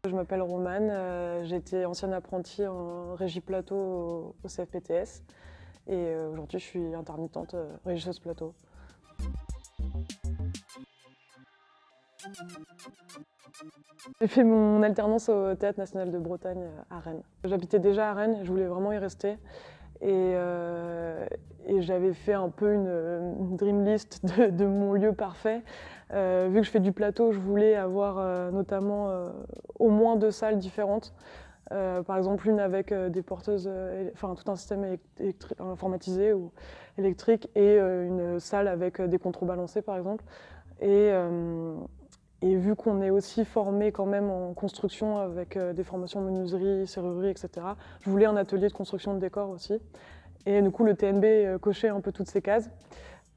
Je m'appelle Romane, j'étais ancienne apprentie en régie plateau au CFPTS et aujourd'hui je suis intermittente régisseuse plateau. J'ai fait mon alternance au Théâtre National de Bretagne à Rennes. J'habitais déjà à Rennes et je voulais vraiment y rester. Et j'avais fait un peu une dream list de mon lieu parfait. Vu que je fais du plateau, je voulais avoir notamment au moins 2 salles différentes. Par exemple, une avec des porteuses, enfin tout un système informatisé ou électrique, et une salle avec des contrebalancés par exemple. Et, euh, et vu qu'on est aussi formé quand même en construction avec des formations menuiserie, serrurerie, etc., je voulais un atelier de construction de décors aussi. Et du coup, le TNB cochait un peu toutes ces cases,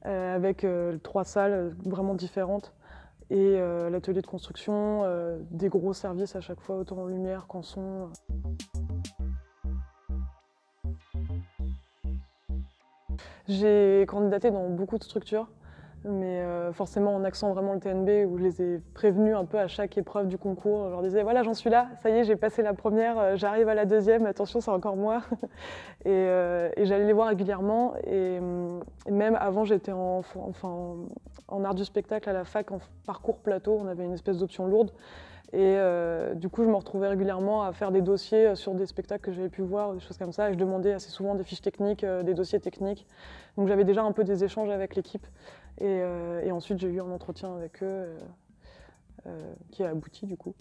avec 3 salles vraiment différentes. Et l'atelier de construction, des gros services à chaque fois, autant en lumière qu'en son. J'ai candidaté dans beaucoup de structures, mais forcément en accent vraiment le TNB, où je les ai prévenus un peu à chaque épreuve du concours. Je leur disais voilà, j'en suis là, ça y est, j'ai passé la première, j'arrive à la deuxième, attention, c'est encore moi. Et j'allais les voir régulièrement. Et même avant, j'étais en art du spectacle à la fac, en parcours plateau, on avait une espèce d'option lourde. Et du coup, je me retrouvais régulièrement à faire des dossiers sur des spectacles que j'avais pu voir, des choses comme ça. Et je demandais assez souvent des fiches techniques, des dossiers techniques. Donc j'avais déjà un peu des échanges avec l'équipe. Et ensuite, j'ai eu un entretien avec eux qui a abouti du coup.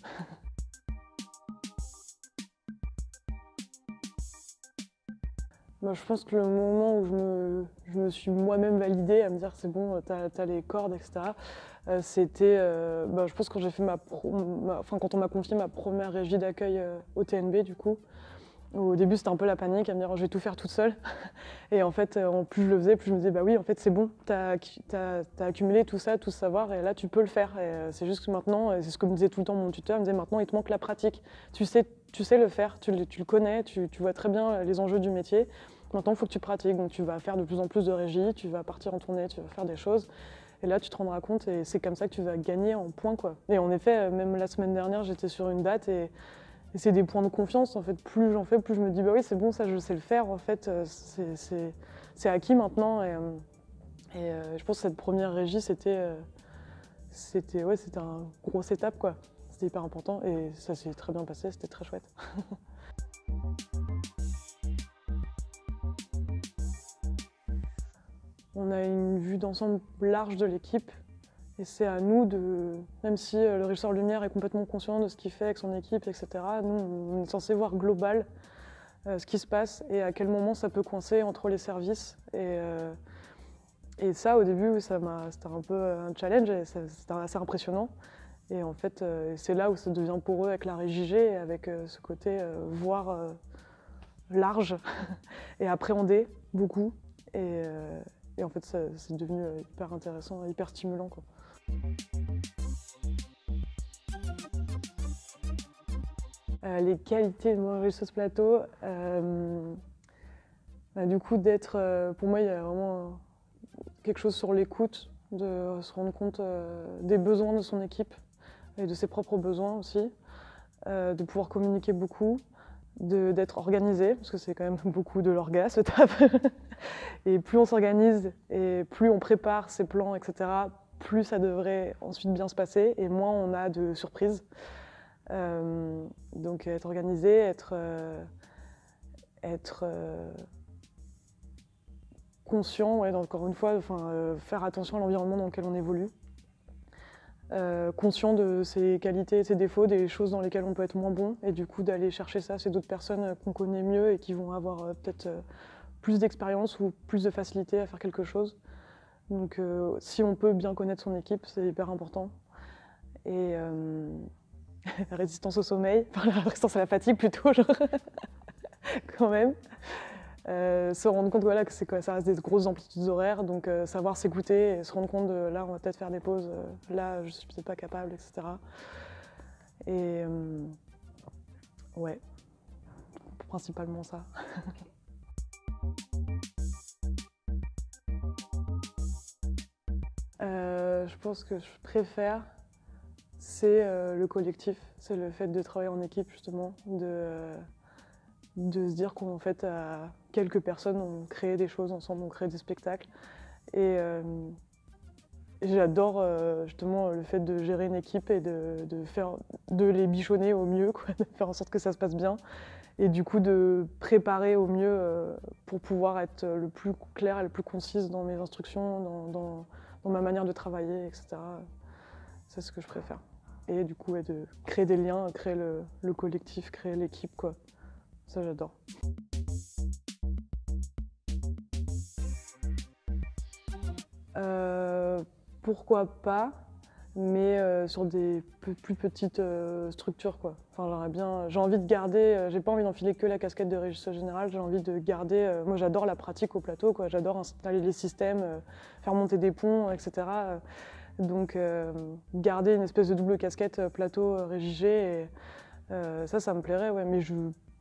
Moi, je pense que le moment où je me suis moi-même validée à me dire c'est bon, t'as les cordes, etc., c'était, je pense, quand j'ai fait quand on m'a confié ma première régie d'accueil au TNB, du coup. Au début, c'était un peu la panique à me dire je vais tout faire toute seule. Et en fait, plus je le faisais, plus je me disais bah oui, en fait, c'est bon, t'as accumulé tout ça, tout ce savoir, et là, tu peux le faire. Et c'est juste que maintenant, et c'est ce que me disait tout le temps mon tuteur, il me disait maintenant, il te manque la pratique. Tu sais le faire, tu le connais, tu vois très bien les enjeux du métier. Maintenant, il faut que tu pratiques. Donc, tu vas faire de plus en plus de régie, tu vas partir en tournée, tu vas faire des choses. Et là, tu te rendras compte, et c'est comme ça que tu vas gagner en points, quoi. Et en effet, même la semaine dernière, j'étais sur une date, et c'est des points de confiance. En fait, plus j'en fais, plus je me dis bah oui, c'est bon, ça, je sais le faire. En fait, c'est acquis maintenant. Et je pense que cette première régie, c'était un grosse étape, quoi. C'était hyper important et ça s'est très bien passé, c'était très chouette. On a une vue d'ensemble large de l'équipe et c'est à nous de, même si le régisseur lumière est complètement conscient de ce qu'il fait avec son équipe, etc., nous, on est censé voir global ce qui se passe et à quel moment ça peut coincer entre les services. Et ça, au début, c'était un peu un challenge et c'était assez impressionnant. Et en fait, c'est là où ça devient pour eux avec la régie G, avec ce côté voir large et appréhender beaucoup. Et en fait, c'est devenu hyper intéressant, hyper stimulant, quoi. Les qualités de mon régisseuse plateau, du coup, pour moi, il y a vraiment quelque chose sur l'écoute, de se rendre compte des besoins de son équipe et de ses propres besoins aussi, de pouvoir communiquer beaucoup, d'être organisé, parce que c'est quand même beaucoup de l'orga, ce taf. Et plus on s'organise et plus on prépare ses plans, etc., plus ça devrait ensuite bien se passer et moins on a de surprises. Donc être organisé, être conscient, ouais, encore une fois, faire attention à l'environnement dans lequel on évolue. Conscient de ses qualités et ses défauts, des choses dans lesquelles on peut être moins bon, et du coup d'aller chercher ça chez d'autres personnes qu'on connaît mieux et qui vont avoir peut-être plus d'expérience ou plus de facilité à faire quelque chose. Donc si on peut bien connaître son équipe, c'est hyper important. Et la résistance au sommeil, enfin la résistance à la fatigue plutôt, genre, quand même. Se rendre compte voilà, que ça reste des grosses amplitudes horaires, donc savoir s'écouter et se rendre compte de là on va peut-être faire des pauses, là je suis peut-être pas capable, etc. Et ouais, principalement ça. Je pense que je préfère, c'est le collectif, c'est le fait de travailler en équipe justement, de se dire qu'en fait, à quelques personnes, on crée des choses ensemble, on crée des spectacles. Et j'adore justement le fait de gérer une équipe et de les bichonner au mieux, quoi, de faire en sorte que ça se passe bien. Et du coup de préparer au mieux pour pouvoir être le plus clair et le plus concise dans mes instructions, dans ma manière de travailler, etc. C'est ce que je préfère. Et du coup, ouais, de créer des liens, créer le collectif, créer l'équipe, quoi. Ça, j'adore. Pourquoi pas, mais sur des plus petites structures, quoi. Enfin, j'ai envie de garder, j'ai pas envie d'enfiler que la casquette de régisseur général, j'ai envie de garder, moi j'adore la pratique au plateau, quoi. J'adore installer les systèmes, faire monter des ponts, etc. Donc garder une espèce de double casquette plateau régie, ça me plairait, ouais, mais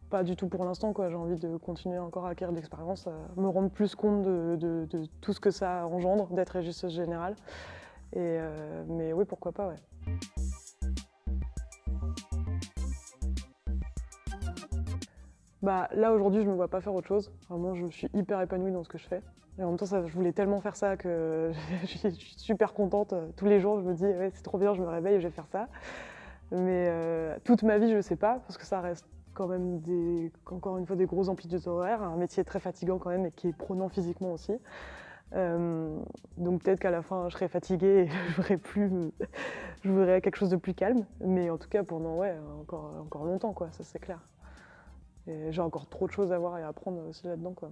pas du tout pour l'instant, quoi. J'ai envie de continuer encore à acquérir de l'expérience, me rendre plus compte de tout ce que ça engendre d'être régisseuse générale. Mais oui, pourquoi pas, ouais. Bah, là, aujourd'hui, je ne me vois pas faire autre chose. Vraiment, je suis hyper épanouie dans ce que je fais. Et en même temps, je voulais tellement faire ça que je suis super contente. Tous les jours, je me dis, ouais, c'est trop bien, je me réveille et je vais faire ça. Mais toute ma vie, je ne sais pas, parce que ça reste quand même encore une fois des grosses amplitudes horaires, un métier très fatigant quand même et qui est prenant physiquement aussi. Donc peut-être qu'à la fin, je serai fatiguée et je voudrais quelque chose de plus calme. Mais en tout cas, pendant encore longtemps, quoi, ça c'est clair. Et j'ai encore trop de choses à voir et à apprendre aussi là-dedans, quoi.